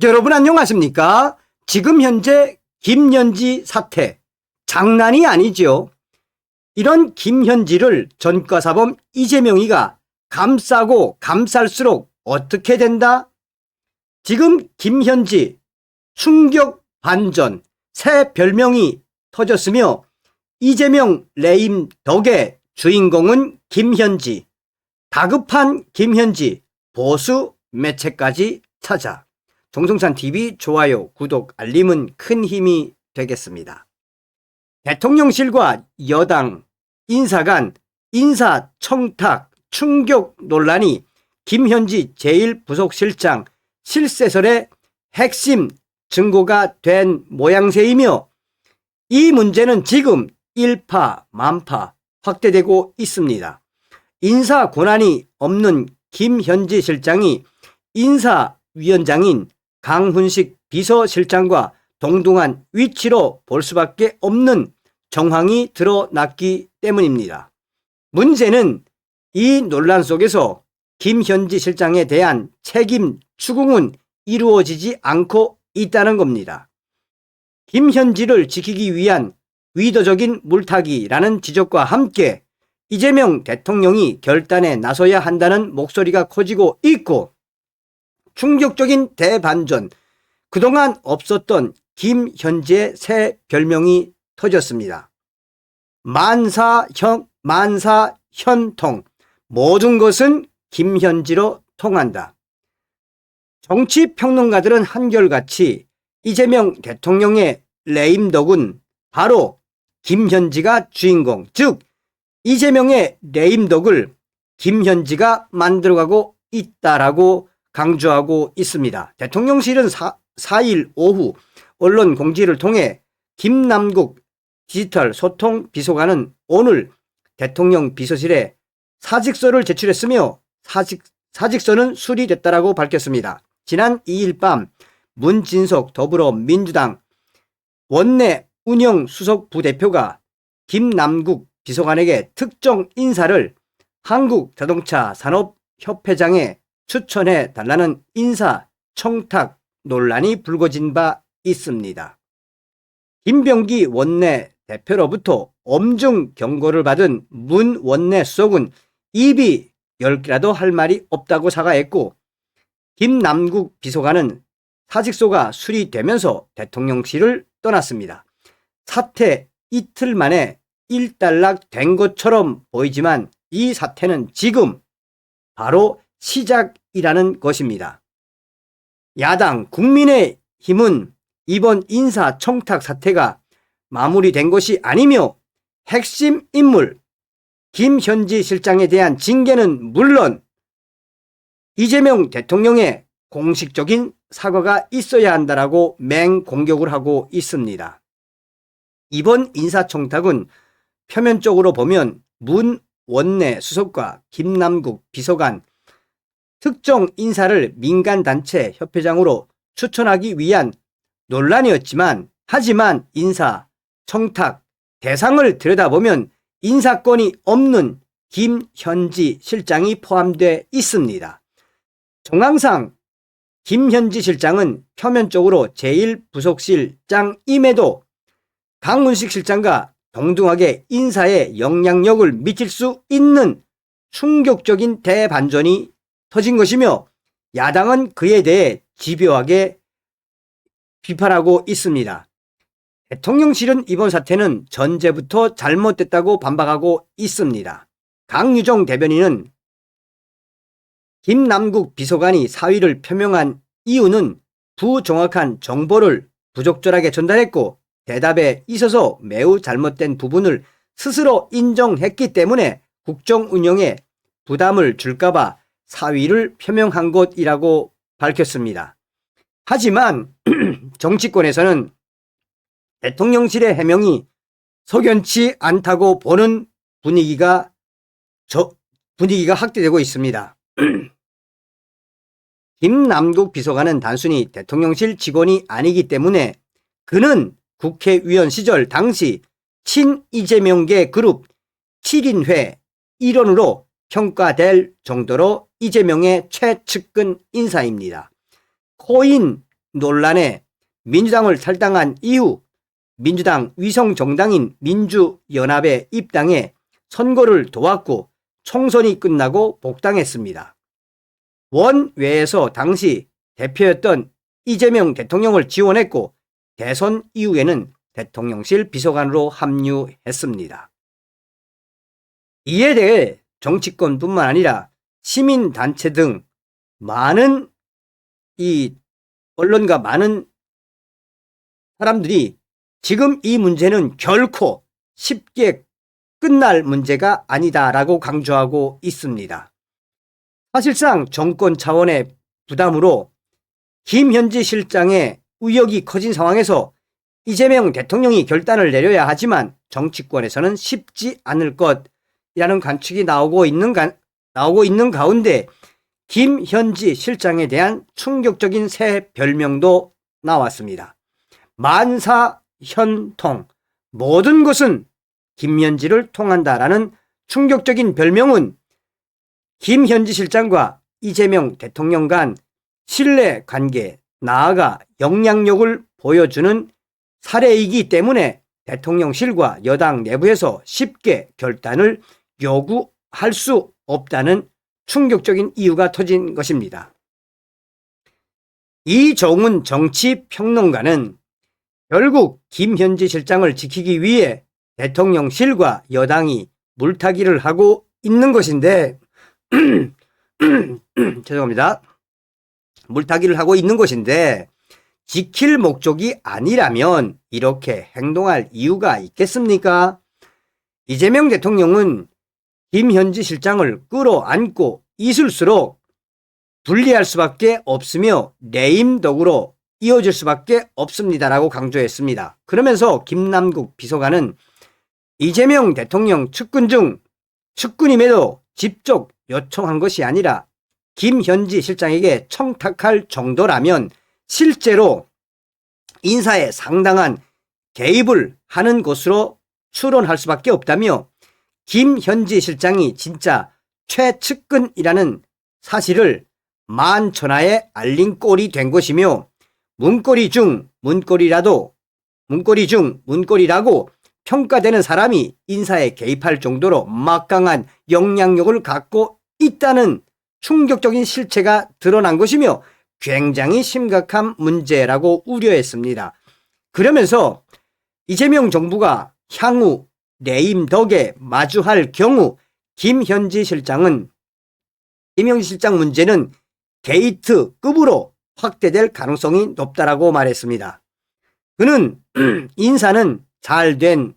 여러분 안녕하십니까? 지금 현재 김현지 사태 장난이 아니죠. 이런 김현지를 전과사범 이재명이가 감싸고 감쌀수록 어떻게 된다? 지금 김현지 충격 반전 새 별명이 터졌으며 이재명 레임 덕의 주인공은 김현지, 다급한 김현지 보수 매체까지 찾아. 정성찬TV 좋아요, 구독, 알림은 큰 힘이 되겠습니다. 대통령실과 여당 인사 간 인사청탁 충격 논란이 김현지 제1부속실장 실세설의 핵심 증거가 된 모양새이며 이 문제는 지금 일파만파 확대되고 있습니다. 인사 권한이 없는 김현지 실장이 인사위원장인 강훈식 비서실장과 동등한 위치로 볼 수밖에 없는 정황이 드러났기 때문입니다. 문제는 이 논란 속에서 김현지 실장에 대한 책임 추궁은 이루어지지 않고 있다는 겁니다. 김현지를 지키기 위한 위도적인 물타기라는 지적과 함께 이재명 대통령이 결단에 나서야 한다는 목소리가 커지고 있고 충격적인 대반전, 그동안 없었던 김현지의 새 별명이 터졌습니다. 만사현통, 모든 것은 김현지로 통한다. 정치평론가들은 한결같이 이재명 대통령의 레임덕은 바로 김현지가 주인공, 즉 이재명의 레임덕을 김현지가 만들어가고 있다라고 강조하고 있습니다. 대통령실은 4일 오후 언론 공지를 통해 김남국 디지털 소통 비서관은 오늘 대통령 비서실에 사직서를 제출했으며 사직서는 수리됐다라고 밝혔습니다. 지난 2일 밤 문진석 더불어민주당 원내 운영수석 부대표가 김남국 비서관에게 특정 인사를 한국자동차 산업협회장에 추천해 달라는 인사청탁 논란이 불거진 바 있습니다. 김병기 원내 대표로부터 엄중 경고를 받은 문 원내 수석은 입이 10개라도 할 말이 없다고 사과했고 김남국 비서관은 사직서가 수리되면서 대통령실을 떠났습니다. 사태 이틀 만에 일단락된 것처럼 보이지만 이 사태는 지금 바로 시작이라는 것입니다. 야당 국민의힘은 이번 인사청탁 사태가 마무리된 것이 아니며 핵심 인물 김현지 실장에 대한 징계는 물론 이재명 대통령의 공식적인 사과가 있어야 한다라고 맹공격을 하고 있습니다. 이번 인사청탁은 표면적으로 보면 문 원내 수석과 김남국 비서관 특정 인사를 민간단체 협회장으로 추천하기 위한 논란이었지만 하지만 인사청탁 대상을 들여다보면 인사권이 없는 김현지 실장이 포함되어 있습니다. 정황상 김현지 실장은 표면적으로 제1부속실장임에도 강훈식 실장과 동등하게 인사에 영향력을 미칠 수 있는 충격적인 대반전이 터진 것이며 야당은 그에 대해 집요하게 비판하고 있습니다. 대통령실은 이번 사태는 전제부터 잘못됐다고 반박하고 있습니다. 강유정 대변인은 김남국 비서관이 사의를 표명한 이유는 부정확한 정보를 부적절하게 전달했고 대답에 있어서 매우 잘못된 부분을 스스로 인정했기 때문에 국정 운영에 부담을 줄까봐 사의를 표명한 것이라고 밝혔습니다. 하지만 정치권에서는 대통령실의 해명이 석연치 않다고 보는 분위기가 확대되고 있습니다. 김남국 비서관은 단순히 대통령실 직원이 아니기 때문에 그는 국회의원 시절 당시 친이재명계 그룹 7인회 일원으로 평가될 정도로 이재명의 최측근 인사입니다. 코인 논란에 민주당을 탈당한 이후 민주당 위성정당인 민주연합에 입당해 선거를 도왔고 총선이 끝나고 복당했습니다. 원외에서 당시 대표였던 이재명 대통령을 지원했고 대선 이후에는 대통령실 비서관으로 합류했습니다. 이에 대해 정치권뿐만 아니라 시민단체 등 많은 언론과 많은 사람들이 지금 이 문제는 결코 쉽게 끝날 문제가 아니다라고 강조하고 있습니다. 사실상 정권 차원의 부담으로 김현지 실장의 의혹이 커진 상황에서 이재명 대통령이 결단을 내려야 하지만 정치권에서는 쉽지 않을 것이라는 관측이 나오고 있는 가운데 김현지 실장에 대한 충격적인 새 별명도 나왔습니다. 만사현통, 모든 것은 김현지를 통한다라는 충격적인 별명은 김현지 실장과 이재명 대통령 간 신뢰관계, 나아가 영향력을 보여주는 사례이기 때문에 대통령실과 여당 내부에서 쉽게 결단을 요구할 수 없다는 충격적인 이유가 터진 것입니다. 이종훈 정치평론가는 결국 김현지 실장을 지키기 위해 대통령실과 여당이 물타기를 하고 있는 것인데 죄송합니다. 물타기를 하고 있는 것인데 지킬 목적이 아니라면 이렇게 행동할 이유가 있겠습니까? 이재명 대통령은 김현지 실장을 끌어안고 있을수록 불리할 수밖에 없으며 레임덕으로 이어질 수밖에 없습니다라고 강조했습니다. 그러면서 김남국 비서관은 이재명 대통령 측근 중 측근임에도 직접 요청한 것이 아니라 김현지 실장에게 청탁할 정도라면 실제로 인사에 상당한 개입을 하는 것으로 추론할 수밖에 없다며 김현지 실장이 진짜 최측근이라는 사실을 만천하에 알린 꼴이 된 것이며 문고리 중 문고리라고 평가되는 사람이 인사에 개입할 정도로 막강한 영향력을 갖고 있다는 충격적인 실체가 드러난 것이며 굉장히 심각한 문제라고 우려했습니다. 그러면서 이재명 정부가 향후 레임덕에 마주할 경우 김현지 실장 문제는 게이트급으로 확대될 가능성이 높다라고 말했습니다. 그는 인사는 잘된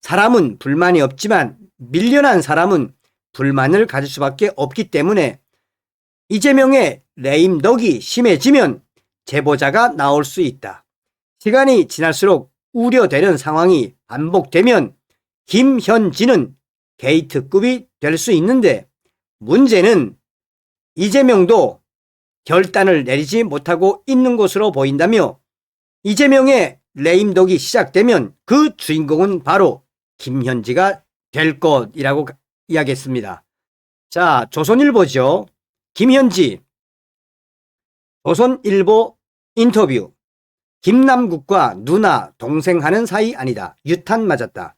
사람은 불만이 없지만 밀려난 사람은 불만을 가질 수밖에 없기 때문에 이재명의 레임덕이 심해지면 제보자가 나올 수 있다. 시간이 지날수록 우려되는 상황이 반복되면 김현지는 게이트급이 될 수 있는데 문제는 이재명도 결단을 내리지 못하고 있는 것으로 보인다며 이재명의 레임덕이 시작되면 그 주인공은 바로 김현지가 될 것이라고 이야기했습니다. 자, 조선일보죠. 김현지, 조선일보 인터뷰. 김남국과 누나 동생 하는 사이 아니다. 유탄 맞았다.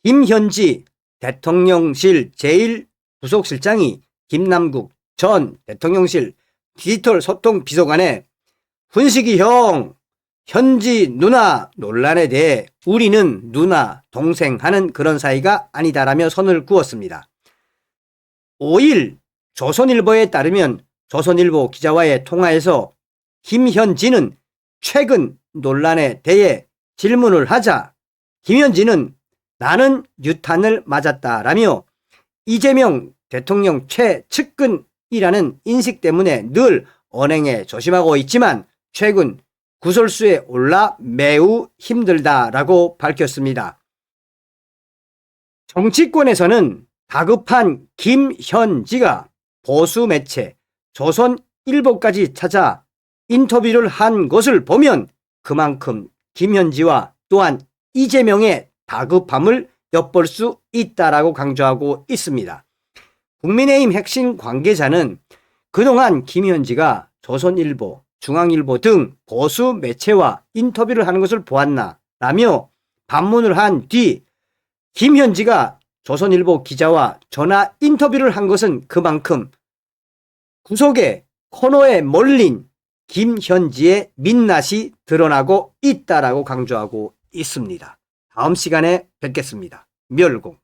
김현지 대통령실 제1부속실장이 김남국 전 대통령실 디지털 소통 비서관의 훈식이 형, 현지 누나 논란에 대해 우리는 누나 동생 하는 그런 사이가 아니다라며 선을 그었습니다. 5일 조선일보에 따르면 조선일보 기자와의 통화에서 김현지는 최근 논란에 대해 질문을 하자 김현지는 나는 유탄을 맞았다라며 이재명 대통령 최측근이라는 인식 때문에 늘 언행에 조심하고 있지만 최근 구설수에 올라 매우 힘들다라고 밝혔습니다. 정치권에서는 다급한 김현지가 보수 매체 조선일보까지 찾아 인터뷰를 한 것을 보면 그만큼 김현지와 또한 이재명의 다급함을 엿볼 수 있다라고 강조하고 있습니다. 국민의힘 핵심 관계자는 그동안 김현지가 조선일보, 중앙일보 등 보수 매체와 인터뷰를 하는 것을 보았나 라며 반문을 한 뒤 김현지가 조선일보 기자와 전화 인터뷰를 한 것은 그만큼 구속의 코너에 몰린 김현지의 민낯이 드러나고 있다라고 강조하고 있습니다. 다음 시간에 뵙겠습니다. 멸공.